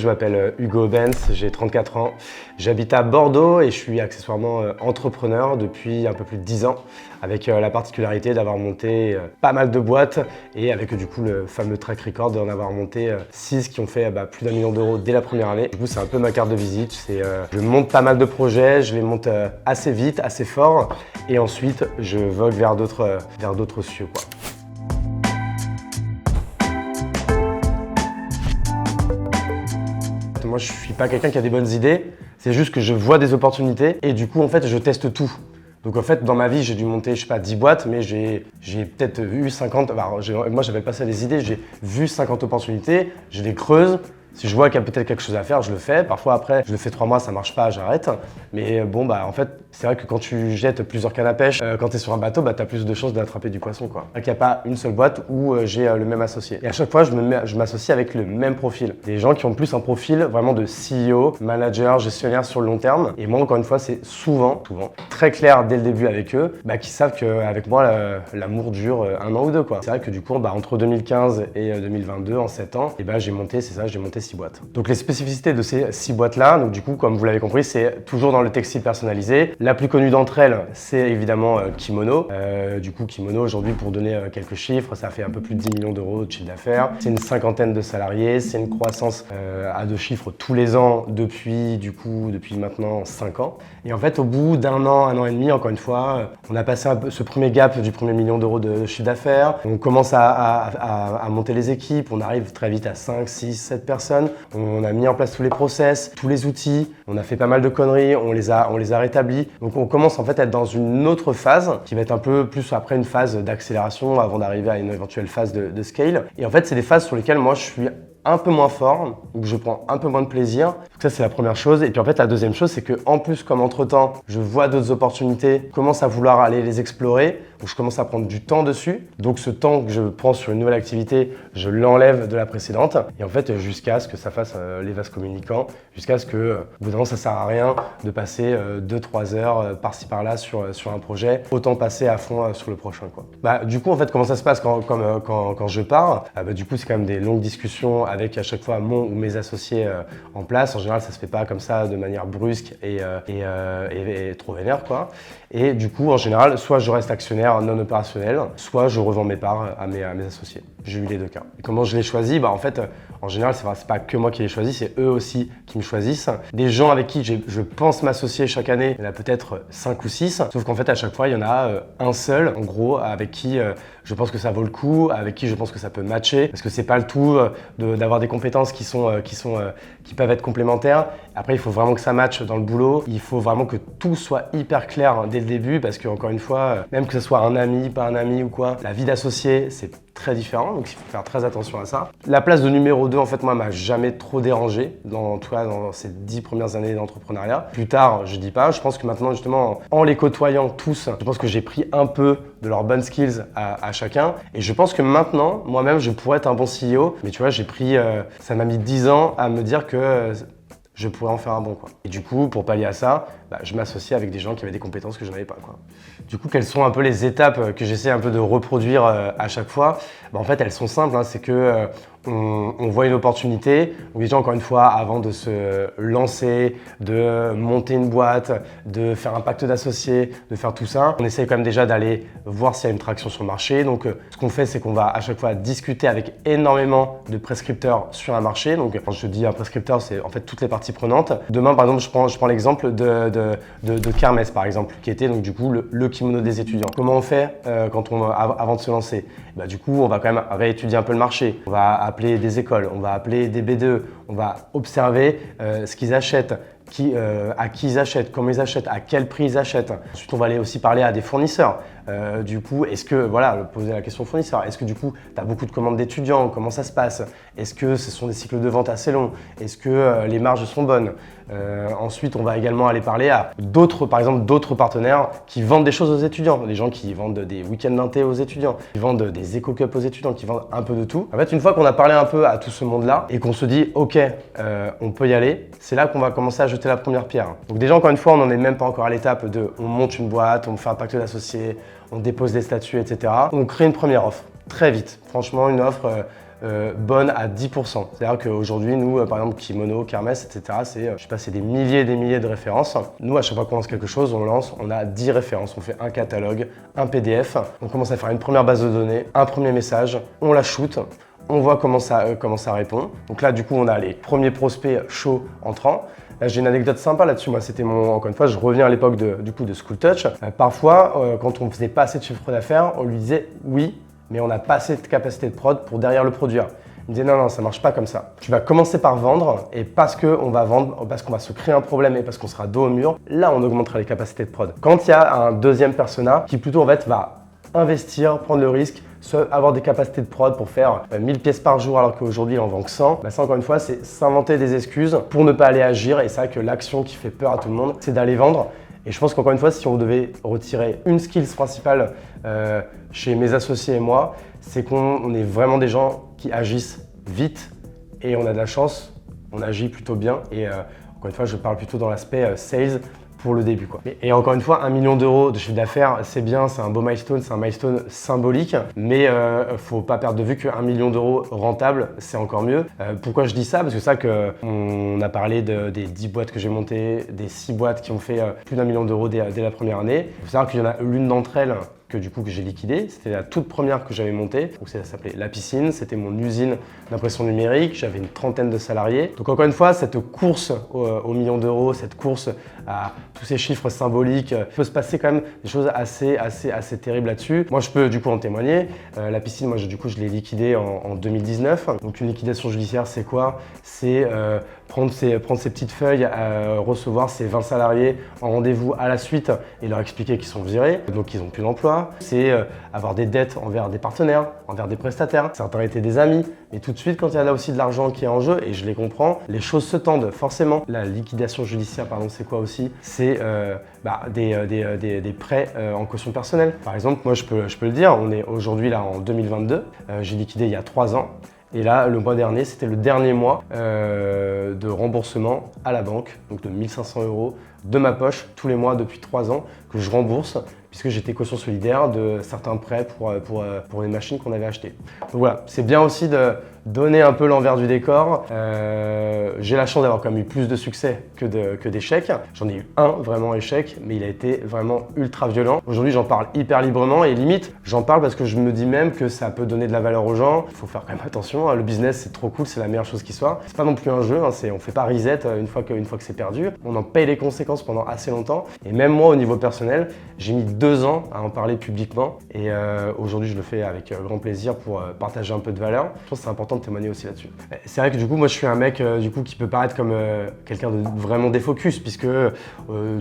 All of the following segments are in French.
je m'appelle Hugo Benz, j'ai 34 ans. J'habite à Bordeaux et je suis accessoirement entrepreneur depuis un peu plus de 10 ans, avec la particularité d'avoir monté pas mal de boîtes et avec du coup le fameux track record d'en avoir monté 6 qui ont fait plus d'1 million d'euros dès la première année. Du coup, c'est un peu ma carte de visite. Je monte pas mal de projets, je les monte assez vite, assez fort et ensuite je vogue vers d'autres cieux, quoi. Moi, je suis pas quelqu'un qui a des bonnes idées, c'est juste que je vois des opportunités et du coup, en fait, je teste tout. Donc en fait, dans ma vie, j'ai dû monter, je sais pas, 10 boîtes, mais j'ai peut-être vu 50, moi j'avais pas ça des idées, j'ai vu 50 opportunités, je les creuse. Si je vois qu'il y a peut-être quelque chose à faire, je le fais. Parfois après, je le fais 3 mois, ça marche pas, j'arrête. Mais bon, en fait, c'est vrai que quand tu jettes plusieurs cannes à pêche, quand tu es sur un bateau, tu as plus de chances d'attraper du poisson, quoi. Il n'y a pas une seule boîte où j'ai le même associé. Et à chaque fois, je m'associe avec le même profil. Des gens qui ont plus un profil vraiment de CEO, manager, gestionnaire sur le long terme. Et moi, encore une fois, c'est souvent très clair dès le début avec eux, qui savent qu'avec moi, l'amour dure 1 an ou 2, quoi. C'est vrai que du coup, entre 2015 et 2022, en 7 ans, j'ai monté 6 boîtes. Donc les spécificités de ces 6 boîtes-là, donc du coup, comme vous l'avez compris, c'est toujours dans le textile personnalisé. La plus connue d'entre elles, c'est évidemment Kimono. Du coup, Kimono, aujourd'hui, pour donner quelques chiffres, ça fait un peu plus de 10 millions d'euros de chiffre d'affaires. C'est une 50aine de salariés, c'est une croissance à 2 chiffres tous les ans depuis maintenant 5 ans. Et en fait, au bout d'1 an, 1 an et demi, encore une fois, on a passé un peu ce premier gap du premier million d'euros de chiffre d'affaires. On commence à monter les équipes, on arrive très vite à 5, 6, 7 personnes. On a mis en place tous les process, tous les outils, on a fait pas mal de conneries, on les a rétablis. Donc on commence en fait à être dans une autre phase qui va être un peu plus après une phase d'accélération avant d'arriver à une éventuelle phase de scale. Et en fait, c'est des phases sur lesquelles moi je suis un peu moins fort, ou que je prends un peu moins de plaisir. Donc ça, c'est la première chose. Et puis en fait, la deuxième chose, c'est que en plus, comme entre-temps, je vois d'autres opportunités, je commence à vouloir aller les explorer, donc je commence à prendre du temps dessus. Donc ce temps que je prends sur une nouvelle activité, je l'enlève de la précédente. Et en fait, jusqu'à ce que ça fasse les vases communicants, jusqu'à ce que, au bout d'un moment, ça sert à rien de passer 2-3 heures par-ci par-là sur un projet. Autant passer à fond sur le prochain, quoi. Du coup, en fait, comment ça se passe quand je pars? Du coup, c'est quand même des longues discussions avec à chaque fois mon ou mes associés en place. En général, ça se fait pas comme ça de manière brusque et trop vénère, quoi. Et du coup, en général, soit je reste actionnaire non opérationnel, soit je revends mes parts à mes associés. J'ai eu les 2 cas. Et comment je les choisis? En fait, en général, c'est pas que moi qui les choisis, c'est eux aussi qui me choisissent. Des gens avec qui je pense m'associer chaque année, il y en a peut-être 5 ou 6. Sauf qu'en fait, à chaque fois, il y en a un seul, en gros, avec qui je pense que ça vaut le coup, avec qui je pense que ça peut matcher. Parce que c'est pas le tout d'avoir des compétences qui peuvent être complémentaires. Après, il faut vraiment que ça matche dans le boulot. Il faut vraiment que tout soit hyper clair dès le début parce que, encore une fois, même que ce soit un ami, pas un ami ou quoi, la vie d'associé, c'est très différent, donc il faut faire très attention à ça. La place de numéro 2, en fait, moi, m'a jamais trop dérangé dans ces 10 premières années d'entrepreneuriat. Plus tard, je dis pas, je pense que maintenant, justement, en les côtoyant tous, je pense que j'ai pris un peu de leurs bonnes skills à chacun. Et je pense que maintenant, moi-même, je pourrais être un bon CEO, mais tu vois, ça m'a mis 10 ans à me dire que je pourrais en faire un bon, quoi. Et du coup, pour pallier à ça, je m'associe avec des gens qui avaient des compétences que je n'avais pas, quoi. Du coup, quelles sont un peu les étapes que j'essaie un peu de reproduire à chaque fois? En fait, elles sont simples, hein. C'est que on voit une opportunité. Donc déjà, encore une fois, avant de se lancer, de monter une boîte, de faire un pacte d'associés, de faire tout ça, on essaie quand même déjà d'aller voir s'il y a une traction sur le marché. Donc ce qu'on fait, c'est qu'on va à chaque fois discuter avec énormément de prescripteurs sur un marché. Donc quand je dis un prescripteur, c'est en fait toutes les parties prenantes. Demain, par exemple, je prends l'exemple de Kermesse, par exemple, qui était donc du coup le kimono des étudiants. Comment on fait avant de se lancer? Du coup, on va quand même réétudier un peu le marché. On va appeler des écoles, on va appeler des B2, on va observer ce qu'ils achètent, à qui ils achètent, comment ils achètent, à quel prix ils achètent. Ensuite, on va aller aussi parler à des fournisseurs. Du coup, poser la question au fournisseur, est-ce que du coup, tu as beaucoup de commandes d'étudiants? Comment ça se passe? Est-ce que ce sont des cycles de vente assez longs? Est-ce que les marges sont bonnes? Ensuite, on va également aller parler à d'autres partenaires qui vendent des choses aux étudiants. Des gens qui vendent des week-ends d'inté aux étudiants, qui vendent des éco-cups aux étudiants, qui vendent un peu de tout. En fait, une fois qu'on a parlé un peu à tout ce monde-là et qu'on se dit, OK, on peut y aller, c'est là qu'on va commencer à jeter la première pierre. Donc déjà, encore une fois, on n'en est même pas encore à l'étape de on monte une boîte, on fait un pacte d'associés, on dépose des statuts, etc. On crée une première offre, très vite. Franchement, une offre bonne à 10%. C'est-à-dire qu'aujourd'hui, nous, par exemple, Kimono, Kermesse, etc., c'est des milliers et des milliers de références. Nous, à chaque fois qu'on lance quelque chose, on a 10 références. On fait un catalogue, un PDF, on commence à faire une première base de données, un premier message, on la shoot, on voit comment ça répond. Donc là, du coup, on a les premiers prospects chauds entrants. J'ai une anecdote sympa là-dessus. Moi, c'était encore une fois, je reviens à l'époque de School Touch. Parfois, quand on ne faisait pas assez de chiffre d'affaires, on lui disait oui, mais on n'a pas assez de capacité de prod pour derrière le produire. Il me disait non, ça marche pas comme ça. Tu vas commencer par vendre et parce qu'on va se créer un problème et parce qu'on sera dos au mur, là, on augmentera les capacités de prod. Quand il y a un deuxième persona qui plutôt en fait va investir, prendre le risque, avoir des capacités de prod pour faire 1000 pièces par jour alors qu'aujourd'hui il en vend que 100, ça encore une fois c'est s'inventer des excuses pour ne pas aller agir et c'est vrai que l'action qui fait peur à tout le monde c'est d'aller vendre. Et je pense qu'encore une fois si on devait retirer une skills principale chez mes associés et moi, c'est qu'on est vraiment des gens qui agissent vite et on a de la chance, on agit plutôt bien et encore une fois je parle plutôt dans l'aspect sales pour le début, quoi. Et encore une fois, 1 million d'euros de chiffre d'affaires, c'est bien, c'est un beau milestone, c'est un milestone symbolique, mais faut pas perdre de vue que 1 million d'euros rentable, c'est encore mieux. Pourquoi je dis ça? Parce que ça, on a parlé des 10 boîtes que j'ai montées, des 6 boîtes qui ont fait plus d'1 million d'euros dès la première année. Il faut savoir qu'il y en a l'une d'entre elles que j'ai liquidée. C'était la toute première que j'avais montée. Donc ça s'appelait La Piscine, c'était mon usine d'impression numérique. J'avais une trentaine de salariés. Donc encore une fois, cette course au million d'euros, cette course à tous ces chiffres symboliques, il peut se passer quand même des choses assez terribles là-dessus. Moi, je peux du coup en témoigner. La Piscine, moi, je l'ai liquidée en 2019. Donc une liquidation judiciaire, c'est quoi? C'est prendre ces petites feuilles, recevoir ces 20 salariés en rendez-vous à la suite et leur expliquer qu'ils sont virés, donc ils n'ont plus d'emploi. C'est avoir des dettes envers des partenaires, envers des prestataires. Certains étaient des amis, mais tout de suite, quand il y a là aussi de l'argent qui est en jeu, et je les comprends, les choses se tendent forcément. La liquidation judiciaire, pardon, c'est quoi aussi? C'est des prêts en caution personnelle. Par exemple, moi je peux le dire, on est aujourd'hui là en 2022, j'ai liquidé il y a 3 ans. Et là, le mois dernier, c'était le dernier mois de remboursement à la banque, donc de 1 500 € de ma poche tous les mois depuis 3 ans que je rembourse puisque j'étais caution solidaire de certains prêts pour les machines qu'on avait achetées. Donc voilà, c'est bien aussi de donner un peu l'envers du décor. J'ai la chance d'avoir quand même eu plus de succès que d'échecs. J'en ai eu un vraiment échec, mais il a été vraiment ultra violent. Aujourd'hui, j'en parle hyper librement et limite, j'en parle parce que je me dis même que ça peut donner de la valeur aux gens. Il faut faire quand même attention, hein. Le business, c'est trop cool, c'est la meilleure chose qui soit. C'est pas non plus un jeu, hein. On fait pas reset une fois que c'est perdu. On en paye les conséquences pendant assez longtemps. Et même moi, au niveau personnel, j'ai mis 2 ans à en parler publiquement. Et aujourd'hui, je le fais avec grand plaisir pour partager un peu de valeur. Je pense que c'est important de témoigner aussi là-dessus. C'est vrai que du coup, moi, je suis un mec qui peut paraître comme quelqu'un de vraiment défocus, puisque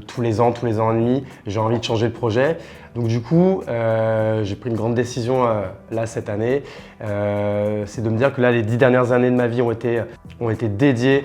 tous les ans et demi, j'ai envie de changer de projet. Donc du coup, j'ai pris une grande décision là cette année. C'est de me dire que là, les 10 dernières années de ma vie ont été dédiées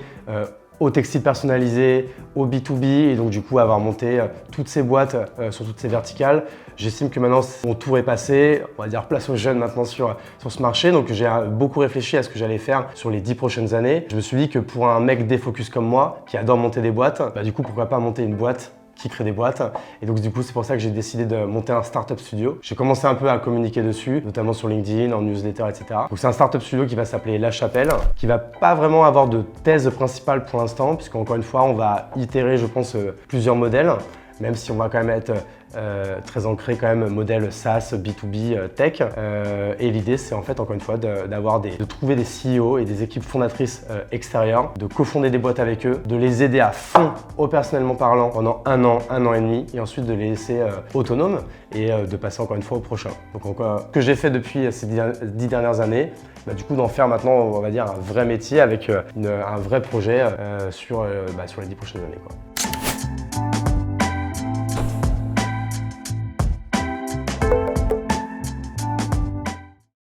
au textile personnalisé, au B2B et donc du coup avoir monté toutes ces boîtes sur toutes ces verticales. J'estime que maintenant mon tour est passé, on va dire place aux jeunes maintenant sur ce marché. Donc j'ai beaucoup réfléchi à ce que j'allais faire sur les 10 prochaines années. Je me suis dit que pour un mec défocus comme moi, qui adore monter des boîtes, du coup pourquoi pas monter une boîte qui crée des boîtes. Et donc du coup, c'est pour ça que j'ai décidé de monter un startup studio. J'ai commencé un peu à communiquer dessus, notamment sur LinkedIn, en newsletter, etc. Donc c'est un startup studio qui va s'appeler La Chapelle, qui va pas vraiment avoir de thèse principale pour l'instant, puisqu'encore une fois, on va itérer, je pense, plusieurs modèles, même si on va quand même être très ancré quand même modèle SaaS, B2B, tech. Et l'idée, c'est en fait encore une fois de trouver des CEO et des équipes fondatrices extérieures, de cofonder des boîtes avec eux, de les aider à fond opérationnellement parlant pendant 1 an et demi, et ensuite de les laisser autonomes et de passer encore une fois au prochain. Donc ce que j'ai fait depuis ces 10 dernières années, du coup d'en faire maintenant, on va dire, un vrai métier avec un vrai projet sur les 10 prochaines années, quoi.